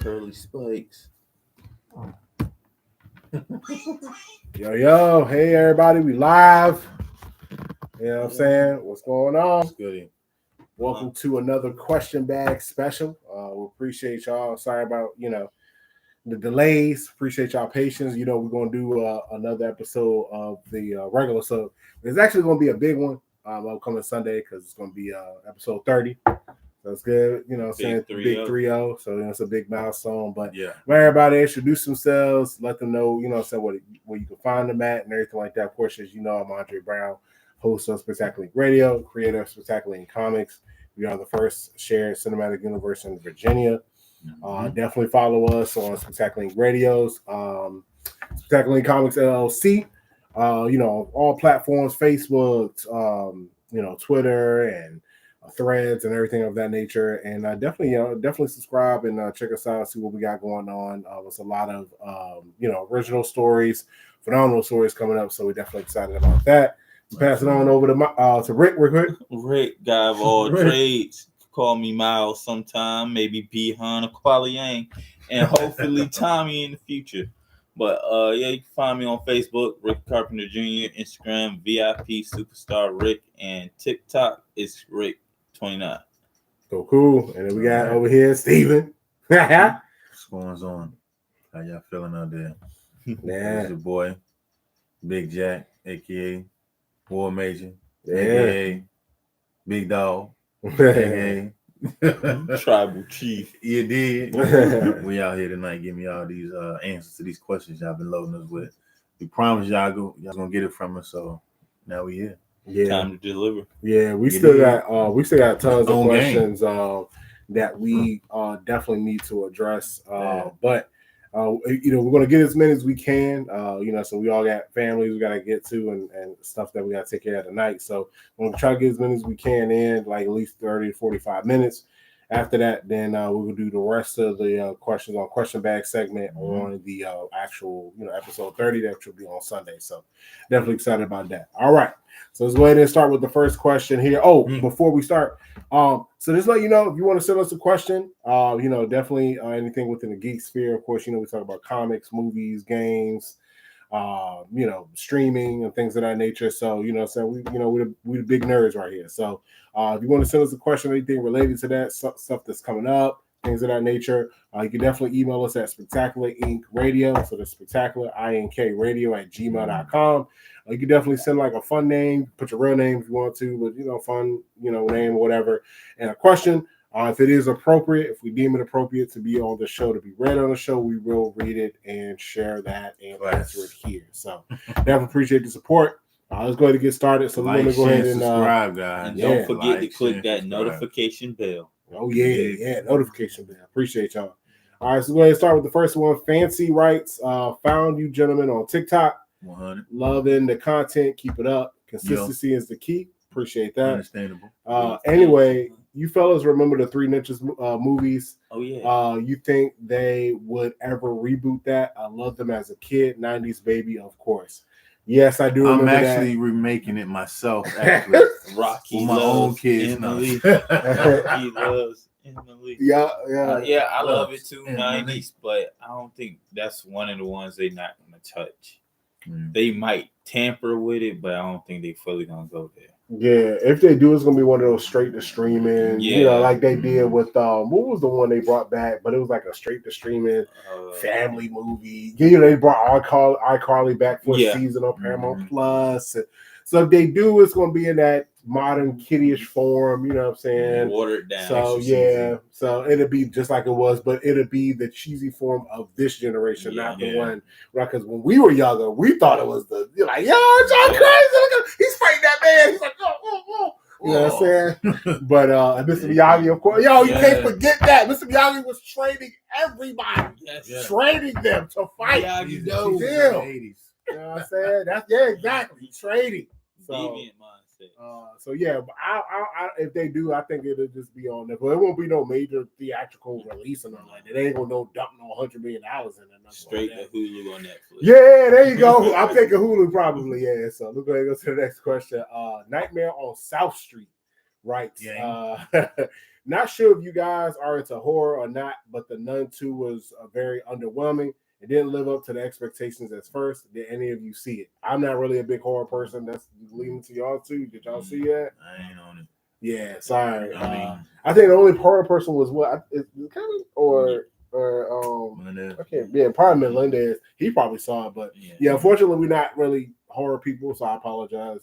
Curly spikes. Yo, hey everybody, we live. You know what I'm saying? What's going on? Goody. Welcome to another question bag special. We appreciate y'all. Sorry about, the delays. Appreciate y'all patience. We're going to do another episode of the regular. So it's actually going to be a big one upcoming Sunday because it's going to be episode 30. So it's good, big 3-0. So it's a big milestone. But everybody introduce themselves, let them know, where you can find them at and everything like that. Of course, as you know, I'm Andre Brown, host of Spectacular Radio, creator of Spectacular Comics. We are the first shared cinematic universe in Virginia. Definitely follow us on Spectacular Radios, Spectacular Comics LLC. All platforms, Facebook, Twitter, and Threads and everything of that nature. And definitely subscribe and check us out, see what we got going on. There's a lot of original stories, phenomenal stories coming up. So we're definitely excited about that. Pass it on over to Rick. Rick, guy of all trades. Call me Miles sometime, maybe Bihan or Qualiang, and hopefully Tommy in the future. But you can find me on Facebook, Rick Carpenter Jr., Instagram, VIP Superstar Rick, and TikTok is Rick29. So cool. And then we got over here Steven. What's going on? How y'all feeling out there? It's your boy, Big Jack, aka War Major, aka Big Dog, aka Tribal Chief. You did. We out here tonight giving y'all these answers to these questions y'all been loading us with. We promise y'all gonna get it from us. So now we here. Yeah. Time to deliver. Yeah, we still got tons of questions that we definitely need to address. But we're gonna get as many as we can. So we all got families we gotta get to and stuff that we gotta take care of tonight. So we're gonna try to get as many as we can in, like at least 30 to 45 minutes. After that, then we will do the rest of the questions on question bag segment on the actual episode 30 that will be on Sunday. So definitely excited about that. All right. So let's go ahead and start with the first question here. Before we start, so just let you know, if you want to send us a question, definitely anything within the geek sphere. Of course, we talk about comics, movies, games, streaming and things of that nature. So, so we the big nerds right here. So if you want to send us a question, anything related to that, stuff that's coming up, things of that nature, you can definitely email us at Spectacular Inc. Radio. So the Spectacular INK Radio at gmail.com. You can definitely send like a fun name, put your real name if you want to, but fun, name or whatever, and a question. If it is appropriate, if we deem it appropriate to be on the show, to be read on the show, we will read it and share that and answer it here. So definitely appreciate the support. Let's go ahead and get started. So we're going to go ahead and subscribe, guys. And don't forget to click that notification bell. Oh, yeah, notification bell. Appreciate y'all. All right, so go ahead and start with the first one. Fancy writes, found you gentlemen on TikTok. 100. Loving the content. Keep it up. Consistency is the key. Appreciate that. Understandable. Anyway, you fellas remember the Three Ninjas movies? Oh, yeah. You think they would ever reboot that? I loved them as a kid. 90s baby, of course. Yes, I do remember I'm actually remaking it myself, actually. Rocky with my own kids. Rocky loves Emily. Yeah. I love it too, 90s, but I don't think that's one of the ones they're not going to touch. They might tamper with it, but I don't think they fully going to go there. Yeah, if they do, it's gonna be one of those straight to streaming. Like they did with what was the one they brought back? But it was like a straight to streaming family movie. They brought iCarly back for a season on Paramount Plus. So if they do, it's gonna be in that modern kiddie-ish form. You know what I'm saying? Watered down. So so it'll be just like it was, but it'll be the cheesy form of this generation, not the one. Right? Because when we were younger, we thought it was John crazy. He's fighting that man. He's like, oh. You know what I'm saying? But Mr. Miyagi, of course, you can't forget that. Mr. Miyagi was training everybody, training them to fight. Miyagi knows the 80s. You know what I'm saying? Exactly. Training. Deviant mindset. But I if they do, I think it'll just be on there. But it won't be no major theatrical release or nothing like that. They ain't gonna dump no $100 million in it. Straight to Hulu on Netflix. Yeah, there you go. I'm thinking Hulu probably. Yeah. So we're gonna go to the next question. Nightmare on South Street writes. Not sure if you guys are into horror or not, but the Nun 2 was very underwhelming. It didn't live up to the expectations at first. Did any of you see it? I'm not really a big horror person. That's leading to y'all too. Did y'all see that? I ain't on it. Yeah, sorry. I I think the only horror person was what? Is Kevin or Melendez. okay, yeah, probably Melendez. He probably saw it, but yeah, unfortunately, we're not really horror people, so I apologize.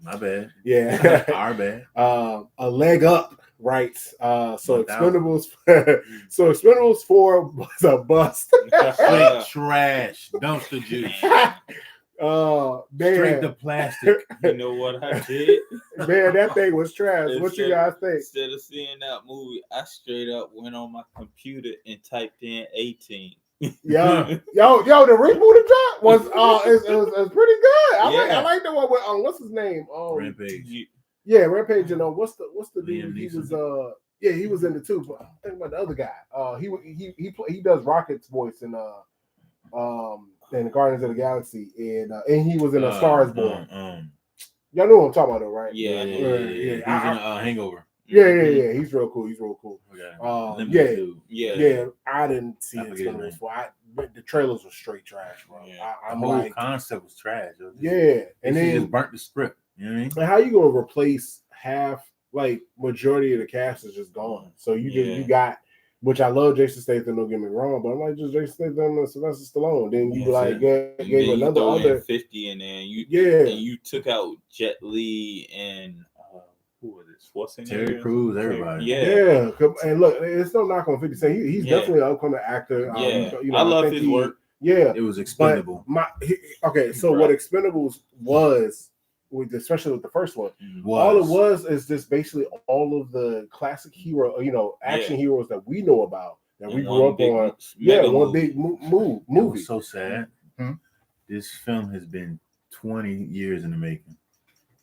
My bad. Yeah, Our bad. A leg up, right? So 1,000. Expendables 4 was a bust. Straight trash, dumpster juice. Man. Straight to plastic. You know what I did? Man, that thing was trash. What you guys think? Instead of seeing that movie, I straight up went on my computer and typed in 18. Yo, the rebooted job was it was pretty good. I like the one with what's his name? Rampage. Yeah, Rampage. You know what's the dude? Liam He was Neeson. he was in the two. But I'm thinking about the other guy. He does Rocket's voice in the Guardians of the Galaxy, and he was in A Star Is Born. Y'all know what I'm talking about, though, right? Yeah. He's in a Hangover. Yeah. He's real cool. Okay. Yeah. I didn't see it. But the trailers were straight trash, bro. Yeah. I'm the whole like, concept was trash. And then just burnt the script. You know what I mean? How you gonna replace half? Like majority of the cast is just gone. So you got, which I love Jason Statham. Don't get me wrong, but I'm like just Jason Statham and Sylvester Stallone. Then you gave another other 50 in there. And you took out Jet Li and who was it? Schwarzenegger, Terry Crews, everybody. Yeah. And look, it's no knock on 50 Cent. He's definitely an upcoming actor. I love his work. Yeah, it was expendable. So what Expendables was, especially with the first one, all it was is just basically all of the classic hero, action heroes that we know about that we grew up on. One big movie. It was so sad. This film has been 20 years in the making.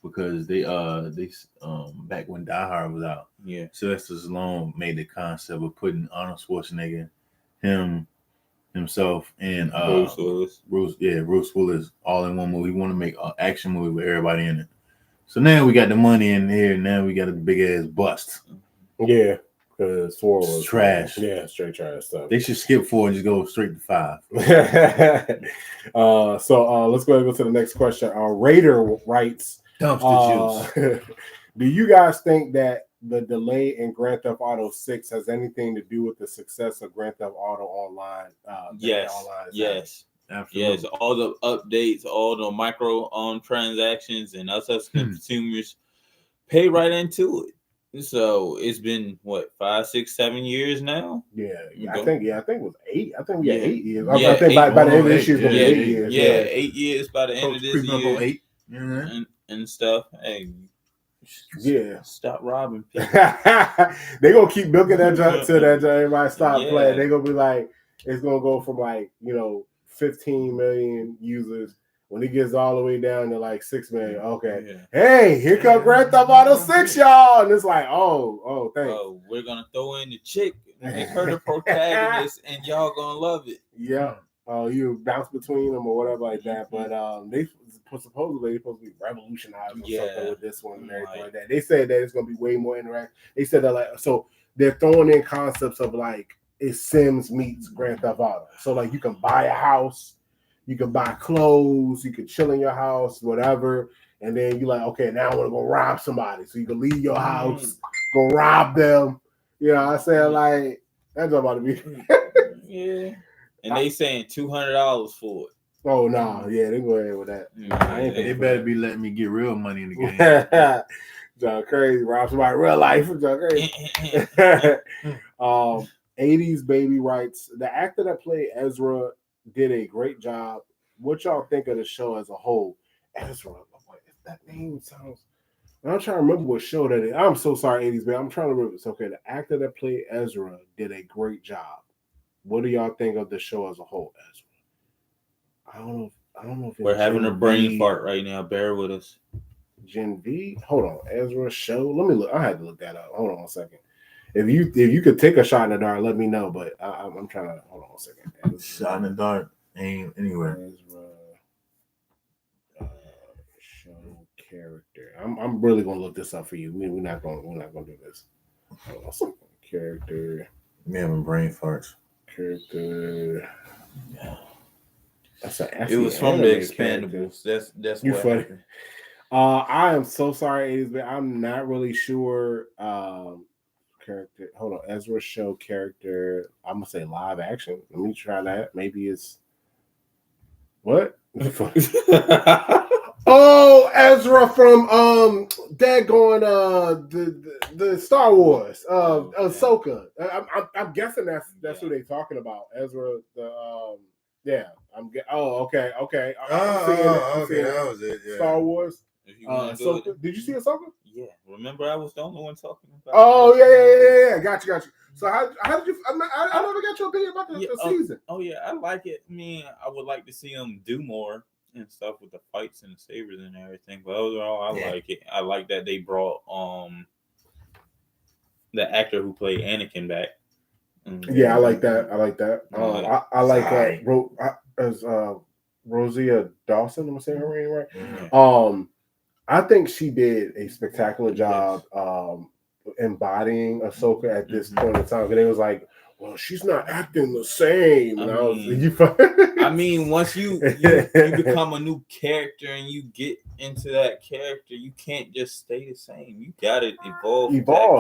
Because they back when Die Hard was out, Sylvester Stallone made the concept of putting Arnold Schwarzenegger, himself, and Bruce Willis all in one movie. He wanted to make an action movie with everybody in it. So now we got the money in here. Now we got a big ass bust. Yeah, because 4 was trash. Yeah, straight trash stuff. They should skip 4 and just go straight to 5. So let's go ahead and go to the next question. Raider writes. Dumpster juice. Do you guys think that the delay in Grand Theft Auto 6 has anything to do with the success of Grand Theft Auto Online? Yes. Absolutely. Yes, all the updates, all the micro transactions, and us as consumers pay right into it. So it's been 5, 6, 7 years now. Yeah, I think it was 8. I think we had 8 years. I think by the end of this year, it's gonna be 8 years. Yeah, 8 years by the end of this year. 8. And stuff. Hey, stop robbing people. They gonna keep milking that junk till that everybody stop playing. They gonna be like, it's gonna go from 15 million users. When it gets all the way down to 6 million, okay. Hey, here comes Grand Theft Auto 6, y'all. And it's like, oh, thanks. Oh, we're gonna throw in the chick and make her the protagonist, and y'all gonna love it. Yeah. You bounce between them or whatever like that. But they supposedly supposed to be revolutionized or something with this one and everything like that. They said that it's gonna be way more interactive. They said that so they're throwing in concepts of it's Sims meets Grand Theft Auto. So you can buy a house, you can buy clothes, you can chill in your house, whatever. And then you're like, okay, now I want to go rob somebody. So you can leave your house, go rob them. You know what I'm saying? That's about to be. Yeah. And they saying $200 for it. Oh no, they go ahead with that. They better be letting me get real money in the game. John crazy, rob somebody real life. John crazy. 80s baby writes, the actor that played Ezra did a great job. What y'all think of the show as a whole? Ezra, that name sounds. I'm trying to remember what show that is. I'm so sorry, 80s baby. I'm trying to remember. It's okay. The actor that played Ezra did a great job. What do y'all think of the show as a whole, Ezra? I don't know if we're having a brain fart right now. Bear with us. Gen V. Hold on, Ezra show. Let me look. I had to look that up. Hold on a second. If you could take a shot in the dark, let me know. But I'm trying to hold on a second. Ezra, shot in the dark ain't anywhere. Ezra show character. I'm really gonna look this up for you. We're not gonna do this. Character. Me having brain farts. Character. That's it was from the Expendables. That's you what funny. happened. I am so sorry, but I'm not really sure. Character. Hold on, Ezra show character. I'm gonna say live action. Let me try that. Maybe it's what? Oh, Ezra from daggone the Star Wars Ahsoka. I'm guessing that's who they talking about. Ezra yeah. Okay. I'm seeing it. Okay, that was it. Yeah. Star Wars. If you want to do it, Did you see Ahsoka? yeah. Remember, I was the only one talking about. Oh yeah. Got you. So how did you? I never got your opinion about the season. Oh yeah, I like it. I mean, I would like to see them do more and stuff with the fights and the sabers and everything. But overall, I like it. I like that they brought the actor who played Anakin back. Yeah, I like that. I like as Rosia Dawson. I'm saying her name right. Mm-hmm. I think she did a spectacular job embodying Ahsoka at this point in time. And it was like, well, she's not acting the same. I mean, once you become a new character and you get into that character, you can't just stay the same. You gotta evolve.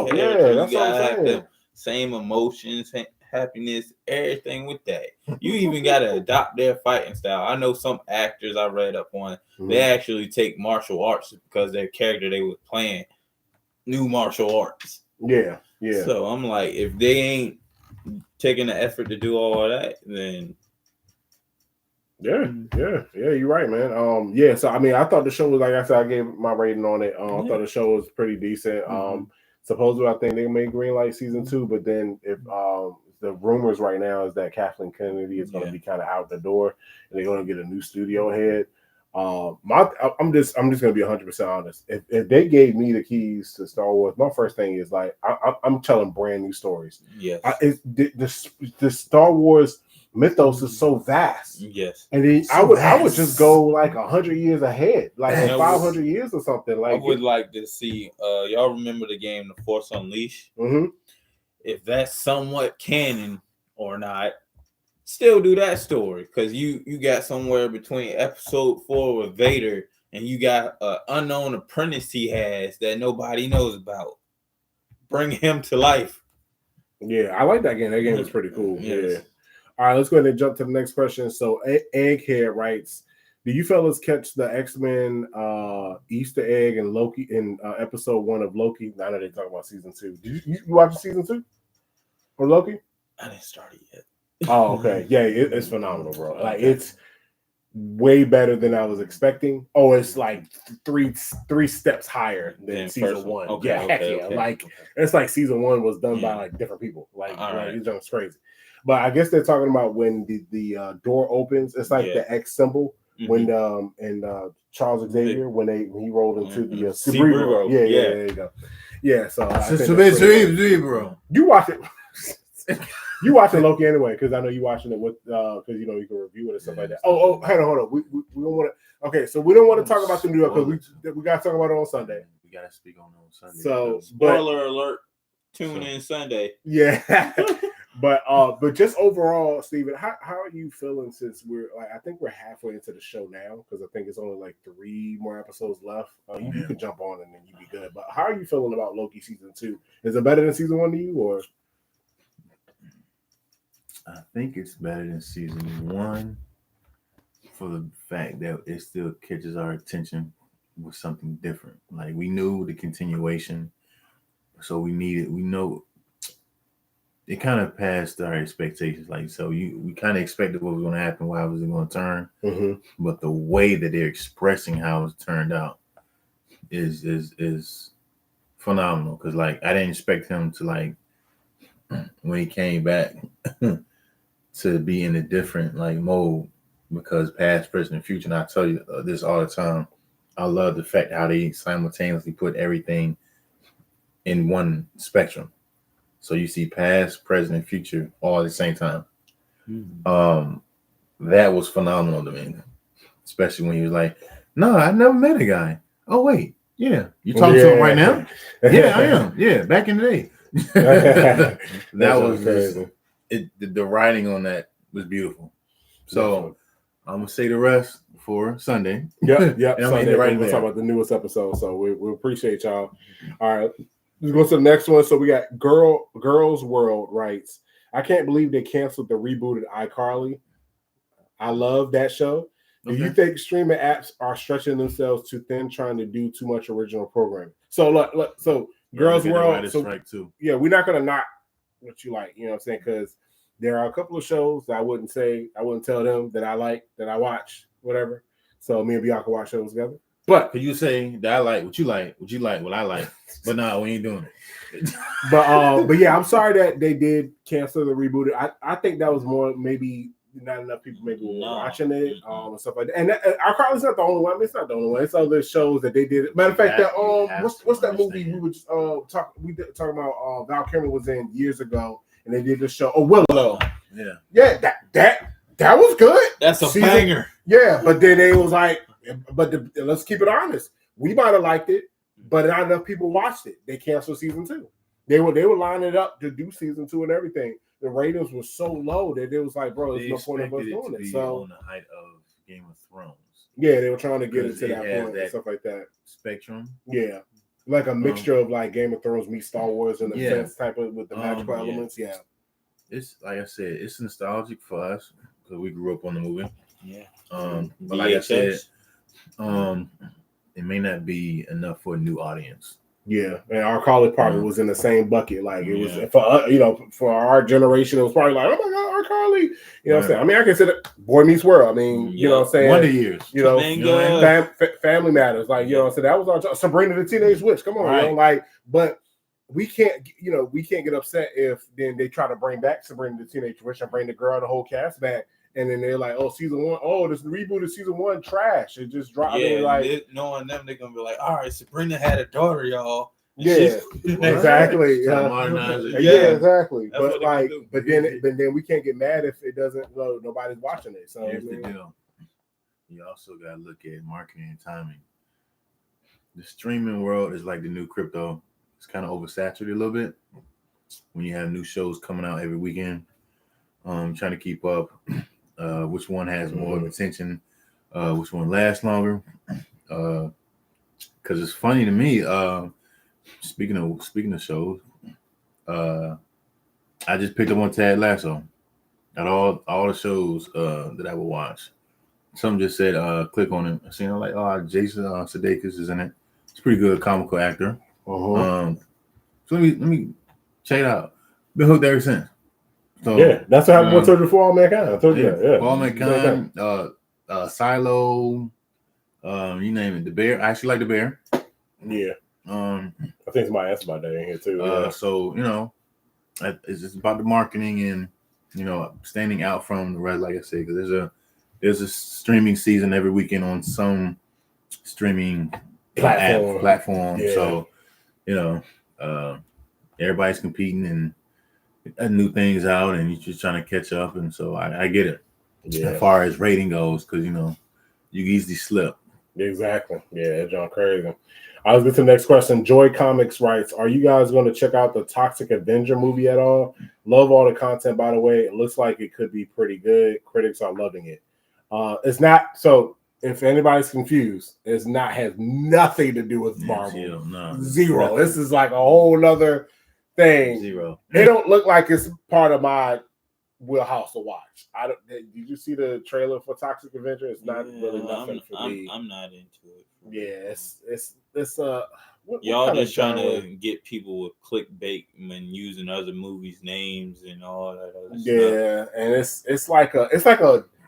That yeah, that's you gotta what I'm have the same emotions, happiness, everything with that. You even gotta adopt their fighting style. I know some actors I read up on, they actually take martial arts because their character they were playing new martial arts. Yeah. So I'm like, if they ain't taking the effort to do all of that, then yeah, you're right, man. So I mean, I thought the show was, like I said, I gave my rating on it. I thought the show was pretty decent. Supposedly, I think they made green light season 2, but then if the rumors right now is that Kathleen Kennedy is going to be kind of out the door, and they're going to get a new studio head. I'm just going to be 100% honest. If they gave me the keys to Star Wars, my first thing is like I'm telling brand new stories. Yes, the Star Wars mythos is so vast. Yes, and then I would just go like 100 years ahead, like 500 years or something. Like I would like to see. Y'all remember the game The Force Unleashed? If that's somewhat canon or not. Still do that story because you got somewhere between episode 4 with Vader and you got an unknown apprentice he has that nobody knows about. Bring him to life. Yeah, I like that game. That game is pretty cool. Yes. Yeah. All right, let's go ahead and jump to the next question. So Egghead writes, do you fellas catch the X-Men Easter egg and Loki in episode 1 of Loki? Now that they talk about season 2. Did you watch season 2 for Loki? I didn't start it yet. Oh, okay. Yeah, it's phenomenal, bro. Like it's way better than I was expecting. Oh, it's like three steps higher than season 1. Okay, Like it's like season 1 was done by like different people. Like it's just crazy. But I guess they're talking about when the door opens. It's like the X symbol when and Charles Xavier when he rolled into the Cerebro. Yeah, there you go. Yeah, so Cerebro. You watch it. You watching Loki anyway, because I know you watching it with because you know you can review it and stuff like that. Hold on. We don't want to. Okay, so we don't want to talk about the new because we got to talk about it on Sunday. We got to speak on it on Sunday. So spoiler alert. Tune in Sunday. Yeah, but just overall, Steven, how are you feeling since I think we're halfway into the show now because I think it's only like 3 more episodes left. You can jump on and then you'll be good. But how are you feeling about Loki season 2? Is it better than season 1 to you or? I think it's better than season 1 for the fact that it still catches our attention with something different. Like we knew the continuation, so we know it kind of passed our expectations. Like we kind of expected what was going to happen, how was it going to turn, but the way that they're expressing how it's turned out is phenomenal. Because like I didn't expect him to like when he came back. To be in a different like mode because past, present, and future. And I tell you this all the time. I love the fact how they simultaneously put everything in one spectrum. So you see past, present, and future all at the same time. That was phenomenal to me, especially when he was like, "No, I never met a guy." Oh wait, yeah, you talking to him right now? Yeah, I am. Yeah, back in the day. that was crazy. The writing on that was beautiful. So I'm gonna say the rest for Sunday. Yep. And I'm Sunday, right we'll there. talk about the newest episode. So we appreciate y'all. All right, let's go to the next one. So we got Girls World writes, I can't believe they canceled the rebooted iCarly. I love that show. Do you think streaming apps are stretching themselves too thin, trying to do too much original programming? So look, Girls World. So too. Yeah, we're not gonna knock what you like. You know what I'm saying? Because there are a couple of shows that I wouldn't tell them that I like, that I watch, whatever. So me and Bianca watch shows together. But could you say that I like what you like, what I like? But no, we ain't doing it. but yeah, I'm sorry that they did cancel the reboot. I think that was more maybe not enough people maybe were watching it and stuff like that. And iCarly's not the only one. I mean, it's not the only one. It's other shows that they did. Matter of fact, that what's that movie we were talking about? Val Kilmer was in years ago, and they did the show. Oh, Willow. Yeah. That was good. That's a banger. Yeah, but then they was like, let's keep it honest. We might have liked it, but not enough people watched it. They canceled season 2. They were lining it up to do season 2 and everything. The ratings were so low that it was like, bro, there's no point of us doing it. So on the height of Game of Thrones. Yeah, they were trying to get it to that point and stuff like that. Spectrum. Yeah. Like a mixture of like Game of Thrones meets Star Wars and the fence type of with the magical elements. Yeah. It's like I said, it's nostalgic for us because we grew up on the movie. Yeah. But like I said, it may not be enough for a new audience. Yeah, and our college probably was in the same bucket. Like it was for our generation, it was probably like, oh my god, our Carly. You know what I'm saying? I mean, I consider Boy Meets World. I mean, you know what I'm saying? Wonder Years. Family Matters. Like, you know what I'm saying? That was our Sabrina the Teenage Witch. Come on, you know, like, but we can't get upset if then they try to bring back Sabrina the Teenage Witch and bring the girl, the whole cast back. And then they're like, "Oh, season 1. Oh, this reboot of season 1 trash. It just dropped." Yeah, like knowing them, they're gonna be like, "All right, Sabrina had a daughter, y'all." Yeah, exactly. Yeah, exactly. But like, but then we can't get mad if it doesn't. Nobody's watching it. So here's the deal. You also got to look at marketing and timing. The streaming world is like the new crypto. It's kind of oversaturated a little bit when you have new shows coming out every weekend. Trying to keep up. Which one has more attention? Which one lasts longer? Because it's funny to me. Speaking of shows, I just picked up on Ted Lasso. At all the shows that I would watch. Some just said click on it. I seen like Jason Sudeikis is in it. He's a pretty good comical actor. So let me check it out. Been hooked ever since. So, yeah, that's what happened with For All Mankind. I told you that. Yeah, For All Mankind, Silo, you name it. The Bear. I actually like The Bear. Yeah. I think somebody asked about that in here too. So it's just about the marketing and standing out from the rest. Like I said, because there's a streaming season every weekend on some streaming platform. Yeah. So everybody's competing and new things out, and you're just trying to catch up. And so I get it. Yeah. As far as rating goes, because you easily slip. Exactly. Yeah, John crazy. I was getting to the next question. Joy Comics writes, are you guys going to check out the Toxic Avenger movie at all? Love all the content, by the way. It looks like it could be pretty good. Critics are loving it. It's not, so if anybody's confused, has nothing to do with Marvel. Zero. This is like a whole nother thing. Zero. They don't look like it's part of my wheelhouse to watch. Did you see the trailer for Toxic Avenger? It's not really nothing for me. I'm not into it. Yeah, it's y'all just trying to get people with clickbait and using other movies' names and all that other stuff. Yeah, and it's like a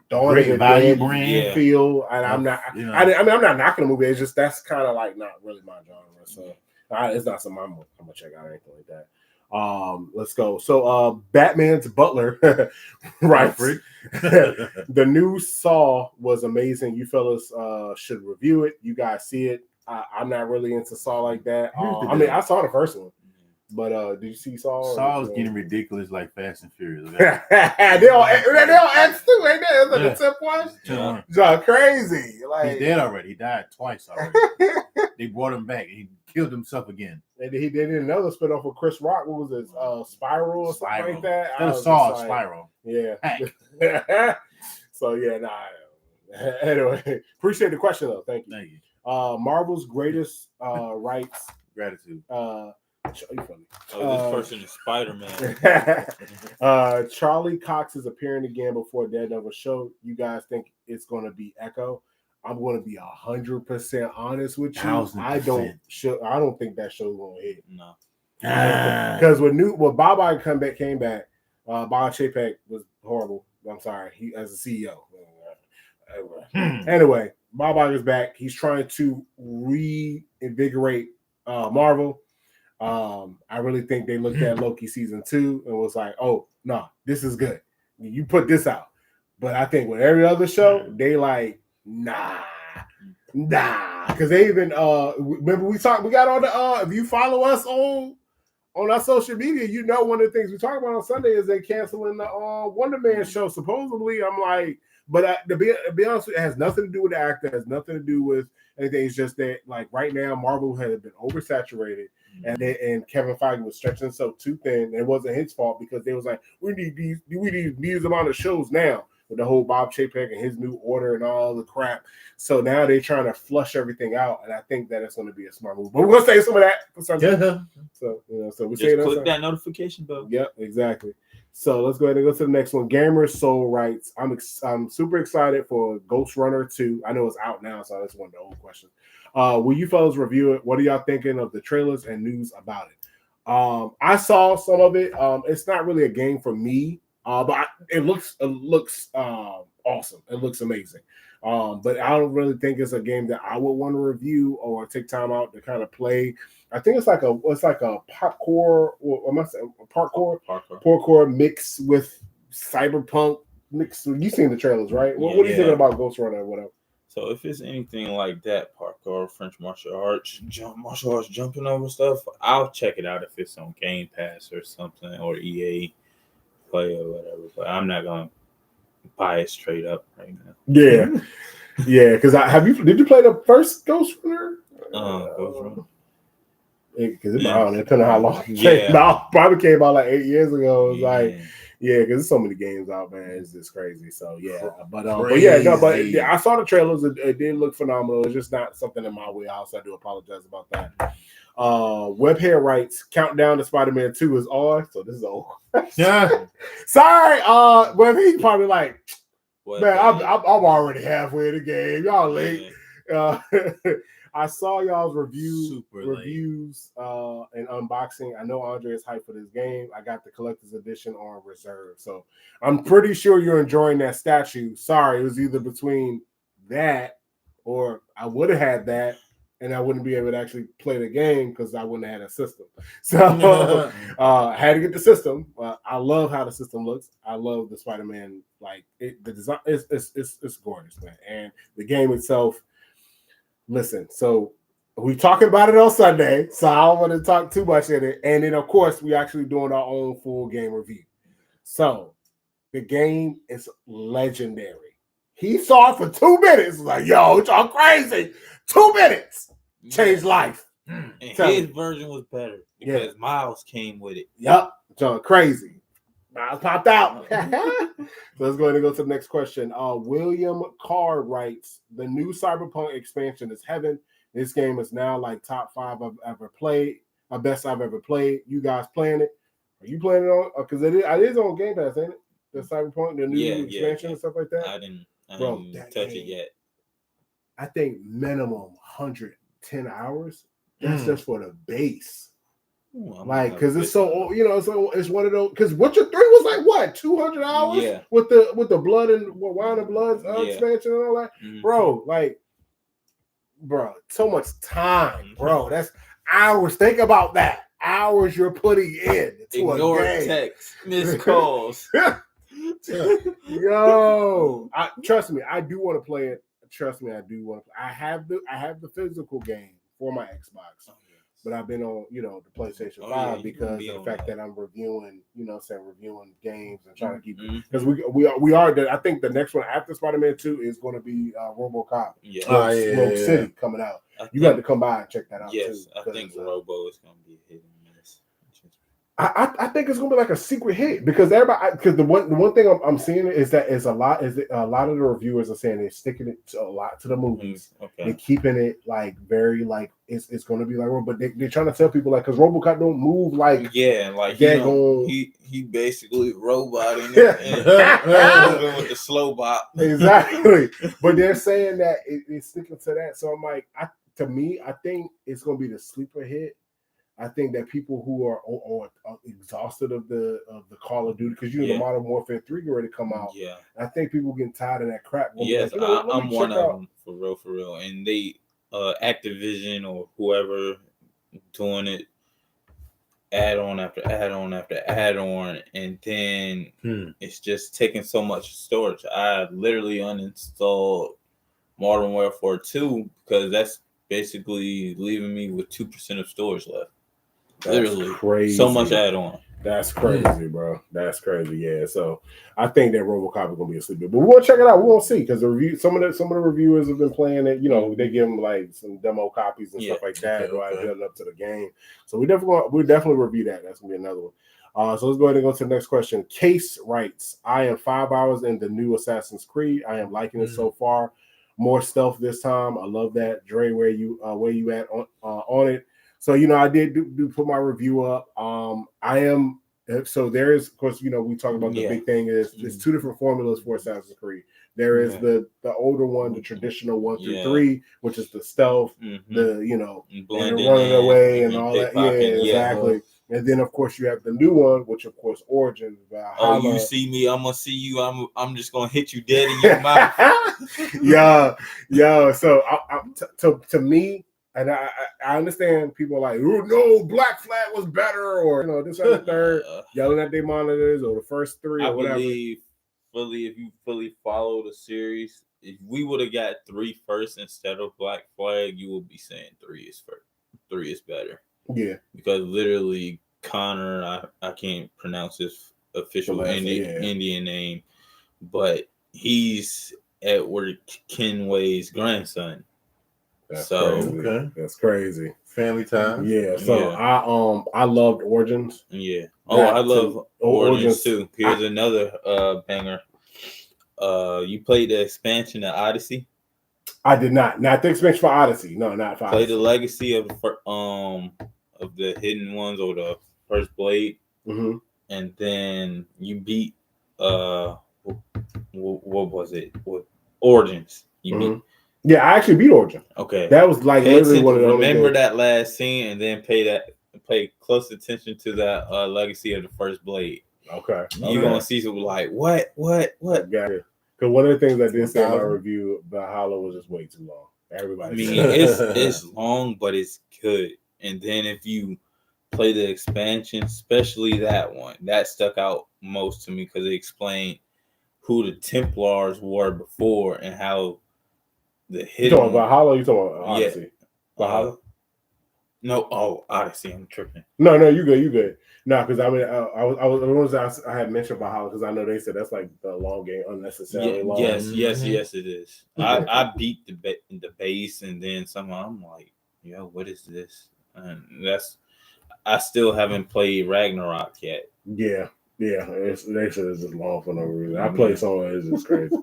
Dawn of the Dead brand feel, and I'm not. I mean, I'm not knocking the movie. It's just that's kind of like not really my genre. So it's not something I'm gonna check out or anything like that. Let's go. So Batman's Butler right. The new Saw was amazing. You fellas should review it. You guys see it. I'm not really into Saw like that. I mean, I saw the first one. But did you see Saul? Saul's getting ridiculous like Fast and Furious. they all X too, ain't they? It's like the 10 points. Yeah. Crazy. Like he's dead already. He died twice already. They brought him back. He killed himself again. They did another spinoff with Chris Rock. What was it? Spiral or something like that. That was Saul Spiral. Yeah. So yeah, Anyway, appreciate the question though. Thank you. Thank you. Marvel's greatest rights. Gratitude. You funny. This person is Spider-Man. Charlie Cox is appearing again before Daredevil show. You guys think it's going to be Echo? I'm going to be 100% honest with you. 1,000%. I don't think that show's going to hit. No, because when Bob came back, Bob Chapek was horrible. I'm sorry. He as a CEO. Anyway, Bob Iger's back. He's trying to reinvigorate Marvel. I really think they looked at Loki season 2 and was like, "Oh no, this is good. You put this out." But I think with every other show, they like, nah, because they even remember we got on the if you follow us on our social media, you know one of the things we talk about on Sunday is they canceling the Wonder Man show. Supposedly, I'm like, but to be honest, it has nothing to do with the actor. It has nothing to do with anything. It's just that like right now, Marvel has been oversaturated, and Kevin Feige was stretching himself too thin. It wasn't his fault because they was like, we need these amount of shows now with the whole Bob Chapek and his new order and all the crap. So now they're trying to flush everything out, and I think that it's going to be a smart move. But we're going to say some of that for Sunday. Yeah. So we just click that notification bell. Yep, exactly. So let's go ahead and go to the next one. Gamer Soul writes, I'm super excited for Ghost Runner 2. I know it's out now, so that's one of the old questions. Will you fellas review it? What are y'all thinking of the trailers and news about it? I saw some of it. It's not really a game for me, but it looks awesome. It looks amazing. But I don't really think it's a game that I would want to review or take time out to kind of play. I think it's like a parkour, or am I saying parkour mix with cyberpunk mix. You seen the trailers, right? What are you thinking about Ghost Runner or whatever? So if it's anything like that, parkour, French martial arts, jumping over stuff, I'll check it out if it's on Game Pass or something, or EA Play or whatever. But I'm not gonna buy it straight up right now. Yeah. Because did you play the first Ghost Runner? Ghost Runner. Because depending on how long it came out, probably came out like 8 years ago. It was like, because there's so many games out, man. It's just crazy. So but I saw the trailers. It did look phenomenal. It's just not something in my wheelhouse. I do apologize about that. Webhead writes, countdown to Spider-Man 2 is on. So this is old. Sorry. Well, he's probably like, man, I'm already halfway in the game. Y'all late. I saw y'all's reviews and unboxing. I know Andre is hyped for this game. I got the collector's edition on reserve. So I'm pretty sure you're enjoying that statue. Sorry, it was either between that or I would have had that and I wouldn't be able to actually play the game because I wouldn't have had a system. So I had to get the system. I love how the system looks. I love the Spider-Man. Like the design, it's gorgeous, man. And the game itself. Listen, so we're talking about it on Sunday, so I don't want to talk too much in it. And then, of course, we actually doing our own full game review. So the game is legendary. He saw it for 2 minutes. Like, yo, y'all crazy. 2 minutes. Changed life. And his version was better because Miles came with it. Yep. John, crazy. Miles popped out. So let's go ahead and go to the next question. William Carr writes, the new Cyberpunk expansion is heaven. This game is now like top 5 I've ever played. Best I've ever played. You guys playing it? Are you playing it on? Because it is on Game Pass, ain't it? The Cyberpunk, the new expansion and stuff like that? I didn't touch it yet. I think minimum 110 hours. That's just for the base. Ooh, like, because it's so, it's one of those. Because Witcher 3 was like what 200 hours with the blood and Wine and Blood expansion and all that, bro. So much time, bro. That's hours. Think about that. Hours you're putting in. Ignore text, missed calls. Yo, trust me, I do want to play it. Trust me, I do want to. I have the physical game for my Xbox. but I've been on, the PlayStation 5 because of the fact that I'm reviewing, reviewing games and trying to keep it. Because we are, I think the next one after Spider-Man 2 is going to be RoboCop. Rogue City coming out. You got to come by and check that out too. Yes, I think Robo is going to be a hit and miss. I think it's gonna be like a secret hit because the one thing I'm seeing is that a lot of the reviewers are saying they're sticking it a lot to the movies. They're keeping it like very like it's gonna be like, but they're trying to tell people like because RoboCop don't move like he basically roboting and with the slow bop exactly. But they're saying that it's sticking to that. So I'm like, I think it's gonna be the sleeper hit. I think that people who are exhausted of the Call of Duty because the Modern Warfare 3 get ready to come out. Yeah, I think people getting tired of that crap. Yes, like, I'm one of them for real. And they Activision or whoever doing it, add-on after add-on after add-on, and then it's just taking so much storage. I literally uninstalled Modern Warfare 2 because that's basically leaving me with 2% of storage left. Literally, crazy. So much add-on. That's crazy, bro. That's crazy. Yeah. So I think that RoboCop is gonna be a sleeper, but we'll check it out. We'll see because some of the reviewers have been playing it. They give them like some demo copies and stuff like that while building up to the game. So we'll definitely review that. That's gonna be another one. So let's go ahead and go to the next question. Case writes, I am 5 hours in the new Assassin's Creed. I am liking it so far. More stealth this time. I love that. Dre, where you at on it? So, I did do put my review up. So there is, of course, we talk about the big thing is there's two different formulas for Assassin's Creed. There is the older one, the traditional 1 through 3, which is the stealth, the, and running away and all that. Yeah, exactly. And then, of course, you have the new one, which, of course, Origins. You see me, I'm gonna see you. I'm just gonna hit you dead in your mouth. Yeah. So, to me, and I understand people are like, oh no, Black Flag was better, or this and the third, yelling at their monitors, or the first 3, or whatever. I believe, if you fully follow the series, if we would have got 3 first instead of Black Flag, you would be saying 3 is first. 3 is better. Yeah, because literally Connor, I can't pronounce his official Indian name, but he's Edward Kenway's grandson. That's crazy. That's crazy. Family time. Yeah. So I loved Origins. Yeah. I love Origins too. Here's another banger. You played the expansion of Odyssey? I did not. Not the expansion for Odyssey. No, not for Play Odyssey. the legacy of the hidden ones or the first blade, and then you beat what was it? Origins. You beat. Yeah, I actually beat Origin. Okay, that was like literally one of the remember that last scene, and then pay close attention to that legacy of the first blade. Okay, you're gonna see something like what? Got it. Because one of the things I did say in my review about Hollow was just way too long. Everybody, it's long, but it's good. And then if you play the expansion, especially that one, that stuck out most to me because it explained who the Templars were before and how the hidden. You talking about Hollow? You talking about Odyssey? Hollow? No, Odyssey. I'm tripping. No, you good. No, because I had mentioned about Hollow because I know they said that's like the long game, unnecessarily long. Yes, it is. I beat the base, and then somehow I'm like, yo, what is this? And I still haven't played Ragnarok yet. Yeah. They said it's just long for no reason. I played someone, it's just crazy.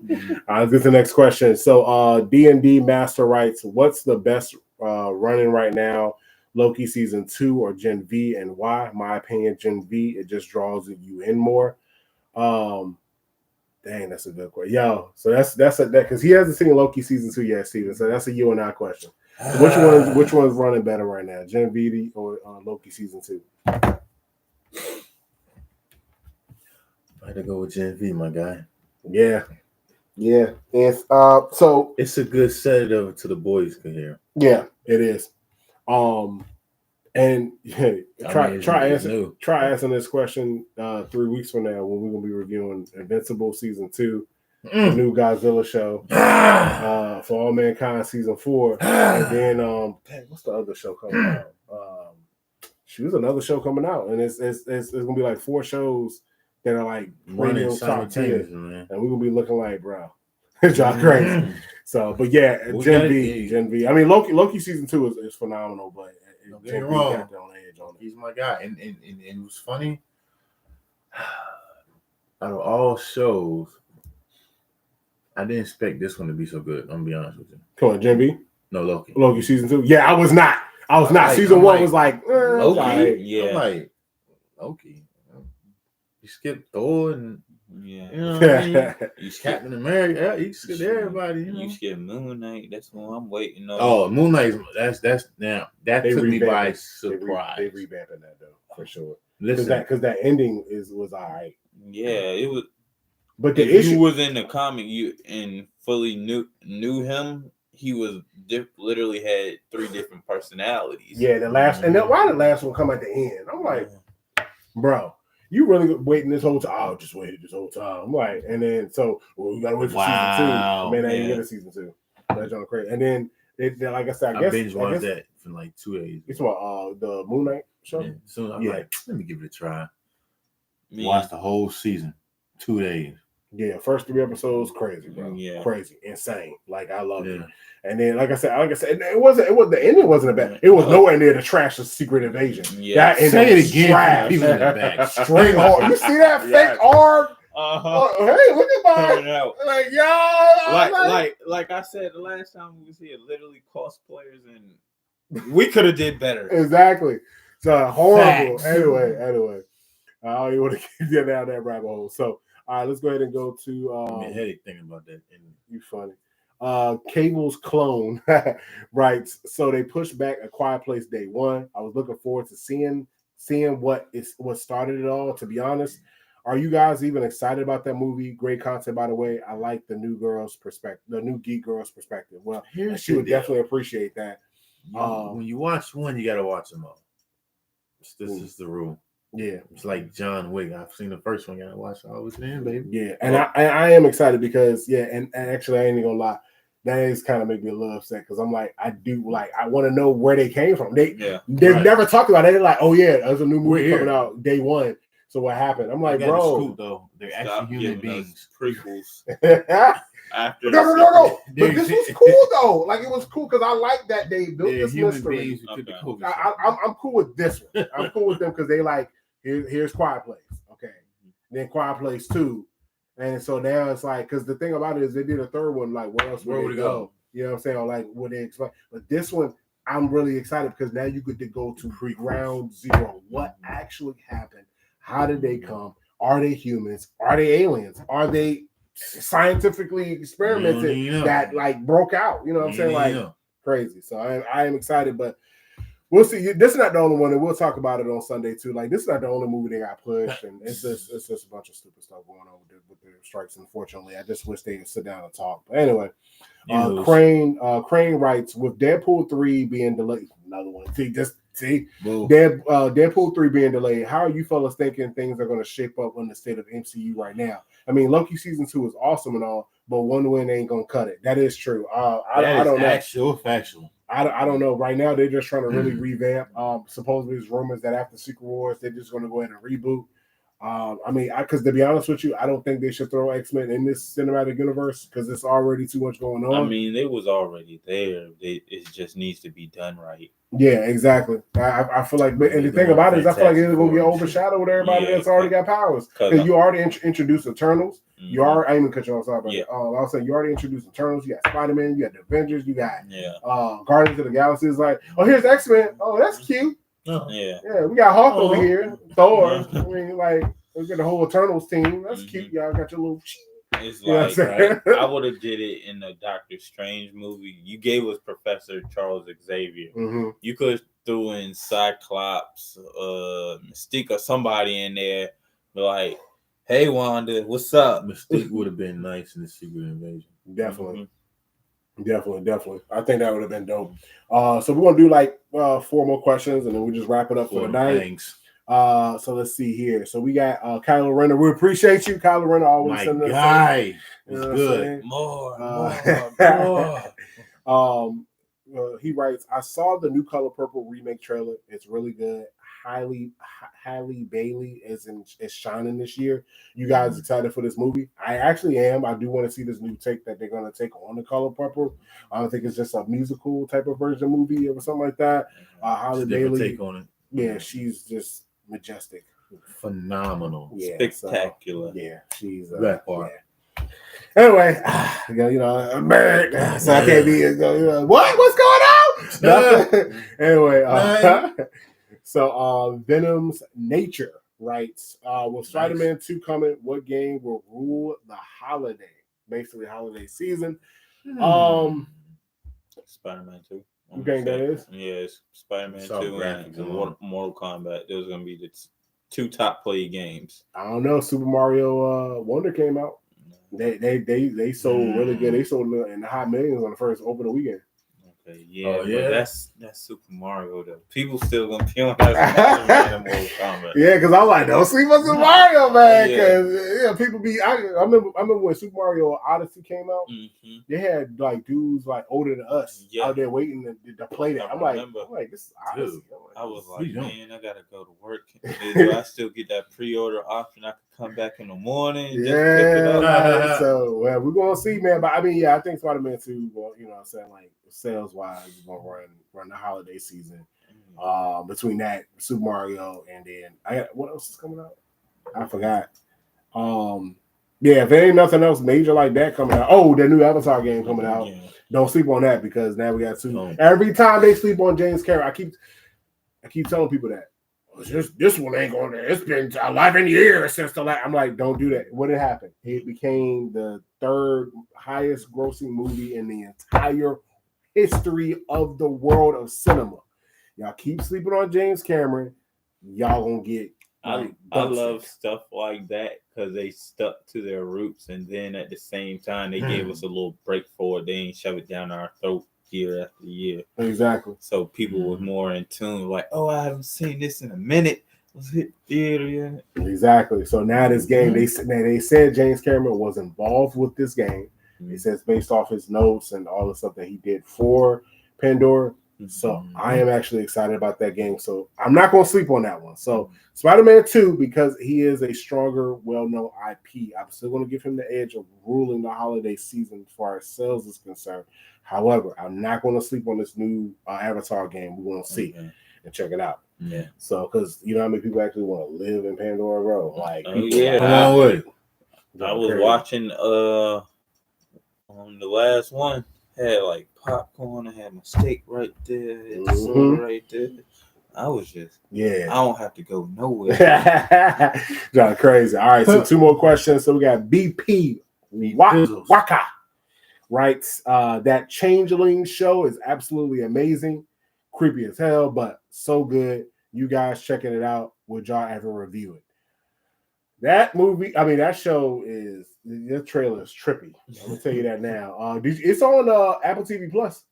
Let's get to the next question. So D&D Master writes, what's the best running right now? Loki season 2 or Gen V, and why? My opinion, Gen V. It just draws you in more. Dang, that's a good question. Yo, so that's that because he hasn't seen Loki season 2 yet, Steven. So that's a you and I question. Which one's running better right now, Gen V or Loki season 2? I had to go with Gen V, my guy. Yeah. And so it's a good sedative to the boys can hear. Yeah, it is. And try answering this question 3 weeks from now when we're gonna be reviewing Invincible season 2, the new Godzilla show, For All Mankind season 4, and then what's the other show coming out? She was another show coming out, and it's gonna be like 4 shows that are like running top tier, man. and we're gonna be looking like, bro, it's y'all crazy. So, but yeah, Gen V. I mean, Loki season 2 is phenomenal, but Gen V got on the edge on it. He's my guy, and it was funny. Out of all shows, I didn't expect this one to be so good. I'm gonna be honest with you. Come on, Gen V. No, Loki. Loki season 2. Yeah, I was not. Season 1 was like Loki. Right. Yeah, I'm like Loki. You skipped Thor and you know what I mean? You Captain America. You skipped everybody. You skipped Moon Knight. That's what I'm waiting on. Oh, Moon Knight. That's now that took me by surprise. They revamping that though for sure. Listen, because that ending was all right. Yeah, it was. But if you was in the comic, and fully knew him, he was literally had 3 different personalities. Yeah, the last and then why the last one come at the end? I'm like, bro, you really waiting this whole time? Oh, just waited this whole time. I'm like, and then we gotta wait for season 2. I mean, I didn't get a season 2. That's on crazy. And then like I said, I guess binge watched that for like 2 days. It's what the Moon Knight show. Yeah. So I'm like, let me give it a try. Watch the whole season, 2 days. Yeah, first 3 episodes, crazy, bro. Yeah, crazy, insane. Like I love it. And then, like I said, it wasn't the ending wasn't bad. It was nowhere near the trash of Secret Invasion. Yeah, that say it again. Trash. People in the back, straight hard. You see that fake arm? Hey, look at my like y'all. Like I said the last time we was here, literally cosplayers, and we could have did better. Exactly. So horrible. Facts. Anyway. I don't even want to get down that rabbit hole. So, all right, let's go ahead and go to. I'm a headache thinking about that. You funny. Cable's clone writes. So they pushed back A Quiet Place Day 1. I was looking forward to seeing what started it all. To be honest, are you guys even excited about that movie? Great content, by the way. I like the new girl's perspective, the new geek girl's perspective. Well, she would definitely appreciate that. When you watch one, you got to watch them all. This is the rule. Yeah, it's like John Wick. I've seen the first one. Gotta watch all the time, baby. Yeah, and I am excited because and actually I ain't even gonna lie, that is kind of make me a little upset because I'm like I want to know where they came from. They've never talked about it. They're like, oh yeah, there's a new movie coming out day 1. So what happened? I'm like, bro, scoop, though they're actually human beings. Prequels. After no. But this was cool though. Like it was cool because I like that they built this mystery. I'm cool with this one. I'm cool with them because they like. Here's Quiet Place, okay. Then Quiet Place 2, and so now it's like because the thing about it is they did a 3rd one. Like where else would they go? You know what I'm saying? Or like would they explain? But this one, I'm really excited because now you get to go to ground zero. What actually happened? How did they come? Are they humans? Are they aliens? Are they scientifically experimented that like broke out? You know what I'm saying? Like crazy. So I am excited, but. We'll see. This is not the only one, and we'll talk about it on Sunday too. Like this is not the only movie they got pushed, and it's just a bunch of stupid stuff going on with the strikes. Unfortunately, I just wish they would sit down and talk. But anyway, Crane writes with Deadpool 3 being delayed. Another one. Deadpool 3 being delayed. How are you fellas thinking things are going to shape up in the state of MCU right now? I mean, Loki season 2 is awesome and all, but one win ain't gonna cut it. That is true. I don't know. Factual. I don't know. Right now, they're just trying to really revamp. Supposedly, there's rumors that after Secret Wars, they're just going to go ahead and reboot. I mean, because to be honest with you, I don't think they should throw X-Men in this cinematic universe because it's already too much going on. I mean, they was already there. It just needs to be done right. Yeah, exactly. I feel like, and the thing about it is, I feel like it's going to get overshadowed with everybody that's already got powers because you already introduced Eternals. Mm-hmm. You are. I ain't even cut you off. Sorry, but I was saying you already introduced Eternals. You got Spider-Man. You got the Avengers. You got Guardians of the Galaxy. Is like, oh, here's X-Men. Oh, that's cute. Yeah. We got Hulk over here. Thor. I mean, like we got the whole Eternals team. That's cute. Y'all got your little. It's like right? I would have did it in the Doctor Strange movie. You gave us Professor Charles Xavier. Mm-hmm. You could throw in Cyclops, Mystique, or somebody in there, like. Hey Wanda, what's up? Mystique would have been nice in the Secret Invasion. Definitely. Definitely. I think that would have been dope. So we're gonna do like 4 more questions and then we just wrap it up for the night. Thanks. So let's see here. So we got Kylo Renner. We appreciate you, Kylo Renner. Always sending us guy. Was good. More. He writes, I saw the new Color Purple remake trailer. It's really good. Halle Bailey is shining this year. You guys excited for this movie? I actually am. I do want to see this new take that they're going to take on The Color Purple. I don't think it's just a musical type of version movie or something like that. Halle Bailey, take on it. Yeah, she's just majestic, phenomenal, spectacular. So, yeah, she's that part. Yeah. Anyway, I'm married, so I can't be. What's going on? Anyway, so Venom's Nature writes, with Spider-Man 2 coming, what game will rule the holiday? Basically, holiday season. Spider-Man 2. You think that is? Yeah, it's Spider-Man 2 and Mortal Kombat. Those are going to be the two top play games. I don't know. Super Mario Wonder came out. They sold really good. They sold in the high millions on the first opening weekend. Okay, yeah, that's Super Mario though. People still gonna be on that Mortal Kombat. Yeah, because I'm like, don't sleep on Super Mario, man. Because people be. I remember when Super Mario Odyssey came out. Mm-hmm. They had like dudes like older than us out there waiting to play that. I'm like, this is Odyssey. I was like, man, I gotta go to work. Do I still get that pre-order option? I could come back in the morning. And just pick it up. So we're gonna see, man. But I mean, I think Spider-Man 2. Well, you know what I'm saying, like sales wise, is gonna run the holiday season. Between that Super Mario and then what else is coming out? I forgot. If there ain't nothing else major like that coming out. Oh, the new Avatar game coming out. Yeah. Don't sleep on that because now we got two. Every time they sleep on James Cameron, I keep telling people that. This one ain't going there. It's been 11 years since the last. I'm like, don't do that. What did happen? It became the third highest grossing movie in the entire history of the world of cinema. Y'all keep sleeping on James Cameron. Y'all gonna get. I love stuff like that because they stuck to their roots, and then at the same time they gave us a little break for it. They ain't shove it down our throat year after year. Exactly. So people were more in tune, like, oh, I haven't seen this in a minute. Let's hit theater yet. Exactly. So now this game, they said James Cameron was involved with this game. They said it's based off his notes and all the stuff that he did for Pandora. So I am actually excited about that game. So I'm not going to sleep on that one. So Spider-Man 2, because he is a stronger, well-known IP, I'm still going to give him the edge of ruling the holiday season as far as sales is concerned. However, I'm not going to sleep on this new Avatar game. We're going to see and check it out. Yeah. So, because you know how many people actually want to live in Pandora Row? Like, I was watching on the last one. Had like popcorn. I had my steak right there. Had the soda right there. I was just I don't have to go nowhere. John, crazy. All right, so two more questions. So we got BP Waka writes that Changeling show is absolutely amazing, creepy as hell, but so good. You guys checking it out? Would y'all ever review it? That movie, that show is, the trailer is trippy. I'm gonna tell you that now. It's on Apple TV Plus.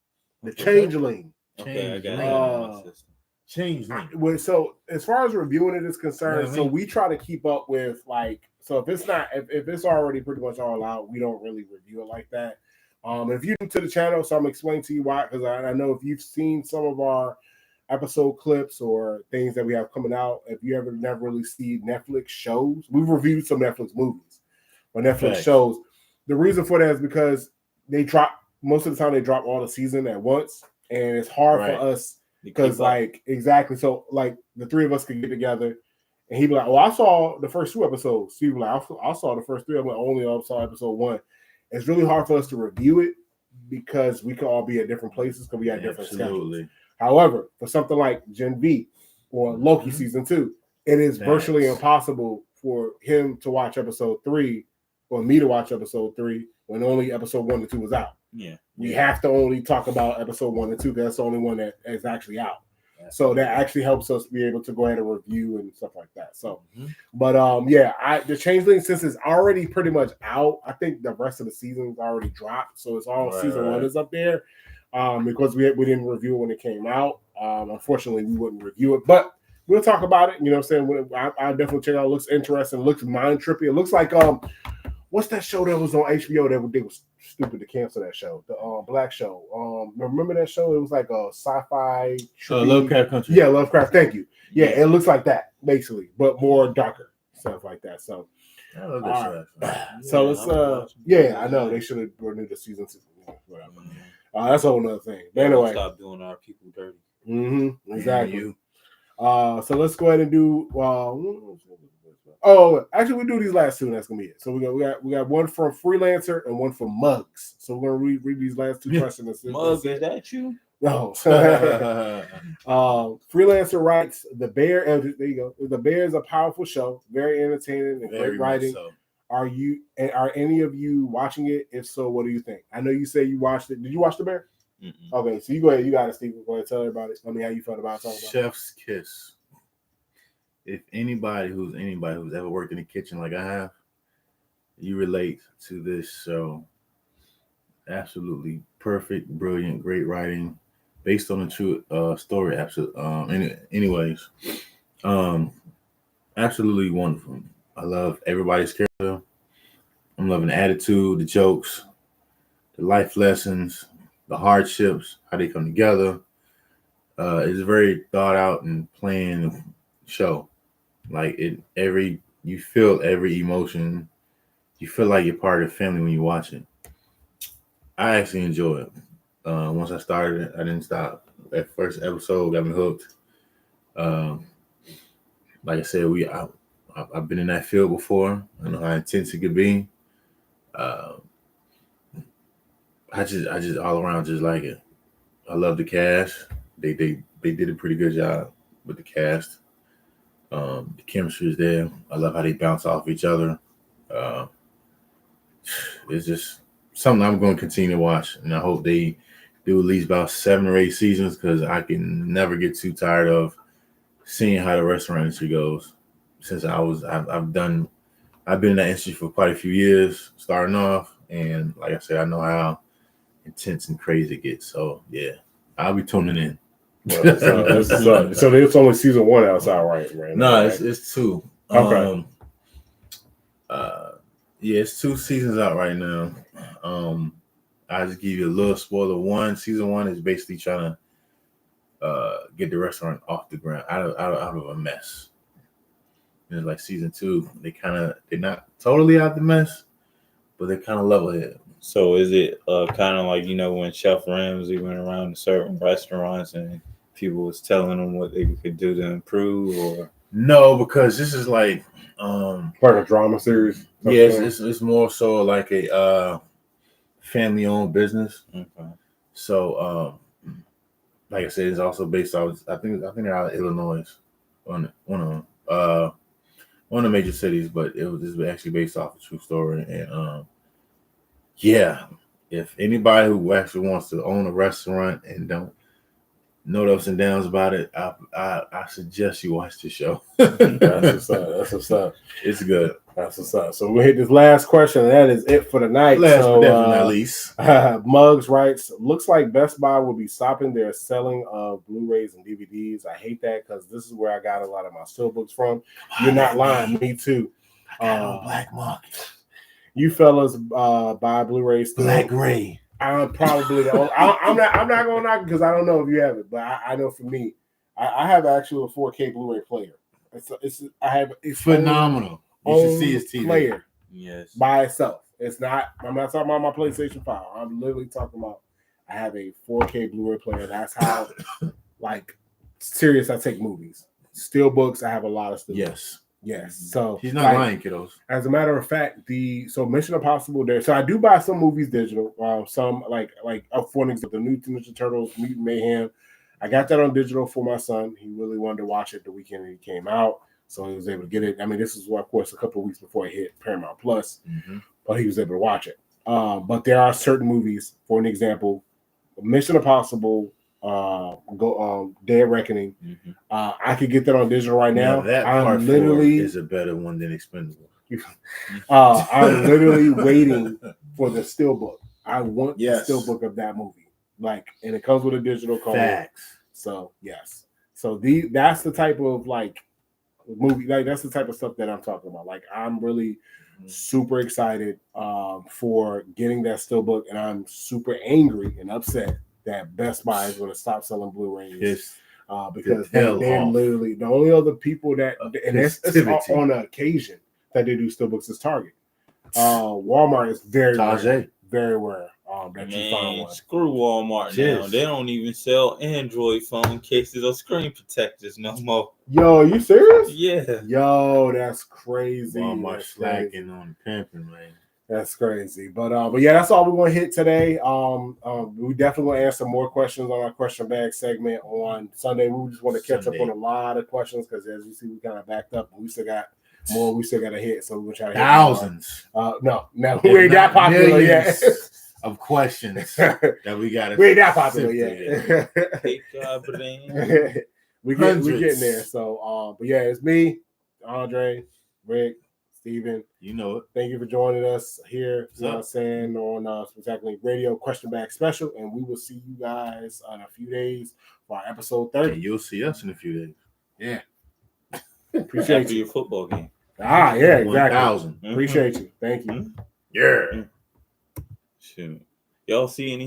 The Changeling. Okay, I got it on my system. Changeling. So as far as reviewing it is concerned, so we try to keep up with so if it's already pretty much all out, we don't really review it like that. If you're new to the channel, so I'm explaining to you why, because I know if you've seen some of our episode clips or things that we have coming out, if you ever never really see Netflix shows, we've reviewed some Netflix movies or Netflix shows. The reason for that is because they drop most of the time, they drop all the season at once, and it's hard for us because exactly. So the three of us could get together, and he'd be like, "Oh, I saw the first two episodes." Steve would be like, "I saw the first three. I only saw episode one." It's really hard for us to review it because we can all be at different places because we have different schedules. However, for something like Gen V or Loki season 2, it is virtually impossible for him to watch episode 3 or me to watch episode 3 when only episode 1 and 2 was out. Yeah. We have to only talk about episode 1 and 2 because that's the only one that is actually out. So that actually helps us be able to go ahead and review and stuff like that. So, but the Changeling, since it's already pretty much out, I think the rest of the season's already dropped. So it's all season 1 is up there. Because we didn't review it when it came out. Unfortunately, we wouldn't review it, but we'll talk about it. You know what I'm saying? I definitely check it out. It looks interesting. It looks mind trippy. It looks like What's that show that was on HBO that they was stupid to cancel that show? The Black show. Remember that show? It was like a sci-fi. Lovecraft Country. Yeah, Lovecraft. Thank you. Yeah, it looks like that basically, but more darker stuff like that. So, I love that show. So let's I know they should have renewed the season 2. Whatever. That's a whole nother thing. But anyway, stop doing our people dirty. Exactly. So let's go ahead and do. Actually, we do these last 2. And that's gonna be it. So we got one from Freelancer and one from Mugs. So we're gonna read these last 2 questions. Mugs, is that you? No. Freelancer writes, "The Bear." There you go. The Bear is a powerful show, very entertaining and great writing. So. Are any of you watching it? If so, what do you think? I know you say you watched it. Did you watch The Bear? Mm-mm. Okay, so you go ahead. You got it, Steve. Go ahead, tell everybody. Tell me how you felt about it. Chef's kiss. If anybody who's ever worked in the kitchen like I have, you relate to this show. Absolutely perfect, brilliant, great writing, based on a true story. Absolutely. Anyways, absolutely wonderful. I love everybody's character. I'm loving the attitude, the jokes, the life lessons, the hardships, how they come together. It's a very thought out and planned show. Like you feel every emotion. You feel like you're part of the family when you watch it. I actually enjoy it. Once I started it, I didn't stop. That first episode got me hooked. Like I said, I've been in that field before. I know how intense it could be. I just all around just like it. I love the cast. They did a pretty good job with the cast. The chemistry is there. I love how they bounce off each other. It's just something I'm going to continue to watch, and I hope they do at least about 7 or 8 seasons, because I can never get too tired of seeing how the restaurant industry goes. Since I've been in that industry for quite a few years, starting off, and like I said, I know how intense and crazy it gets. So yeah, I'll be tuning in. Well, so there's only season 1 outside, right? No, it's 2. Okay. Yeah, it's 2 seasons out right now. I'll just give you a little spoiler. Season 1 is basically trying to get the restaurant off the ground, out of a mess. And like season 2, they're not totally out the mess, but they're kind of level headed. So is it kind of like, when Chef Ramsay went around to certain restaurants and people was telling them what they could do to improve, or? No, because this is like part of drama series. Yes, it's more so like a family-owned business. Okay. So, like I said, it's also based off. I think they're out of Illinois, one of the major cities, but this was actually based off a true story. And if anybody who actually wants to own a restaurant and don't know the ups and downs about it, I suggest you watch the show. That's what's up. It's good. That's what's up. So we hit this last question, and that is it for the night. Last but definitely not least. Muggs writes, looks like Best Buy will be stopping their selling of Blu-rays and DVDs. I hate that, because this is where I got a lot of my steelbooks from. You're not lying. Me too. Black market. You fellas buy Blu-rays still? Black gray. I'm probably the only, I'm not going to knock it, because I don't know if you have it, but I know for me, I have actually a 4K Blu-ray player. I have it's phenomenal. You should see his TV player. Yes, by itself. It's not. I'm not talking about my PlayStation 5. I'm literally talking about I have a 4K Blu-ray player. That's how serious I take movies. Steelbooks. I have a lot of steelbooks. Yes. So he's not lying, kiddos. As a matter of fact, Mission Impossible there. So I do buy some movies digital. Some like for an example, the new Ninja Turtles, Mutant Mayhem. I got that on digital for my son. He really wanted to watch it the weekend it came out, so he was able to get it. I mean, this is of course a couple of weeks before it hit Paramount Plus, but he was able to watch it. But there are certain movies, for an example, Mission Impossible. Dead Reckoning. I could get that on digital right now. That part literally is a better one than Expendable. I'm literally waiting for the steelbook. I want the steelbook of that movie, and it comes with a digital code. Facts. So yes, so that's the type of movie, that's the type of stuff that I'm talking about. I'm really Super excited for getting that Steelbook, and I'm super angry and upset that Best Buy is going to stop selling Blu-rays because they're literally the only other people that, and it's on an occasion that they do Steelbooks is Target. Walmart is very rare, very rare. That you find one. Screw Walmart now. They don't even sell Android phone cases or screen protectors no more. Yo, you serious? Yeah. Yo, that's crazy. Walmart slacking on pimping, man. That's crazy. But yeah, that's all we're gonna hit today. We definitely gonna answer more questions on our question bag segment on Sunday. We just want to catch up on a lot of questions because as you see, we kind of backed up, but we still got more. We still got to hit, so we're gonna try to hit thousands. No, we ain't that popular yet. Of questions that we got. We ain't that popular yet. we getting there. So, but yeah, it's me, Andre, Rick, Steven. You know it. Thank you for joining us here. You know what I'm saying, on Spectacular Radio Question Bag Special, and we will see you guys in a few days for our episode 30. And you'll see us in a few days. Yeah. Appreciate After your football game. Yeah, exactly. 1,000. Appreciate you. Thank you. Yeah. Shoot. Y'all see any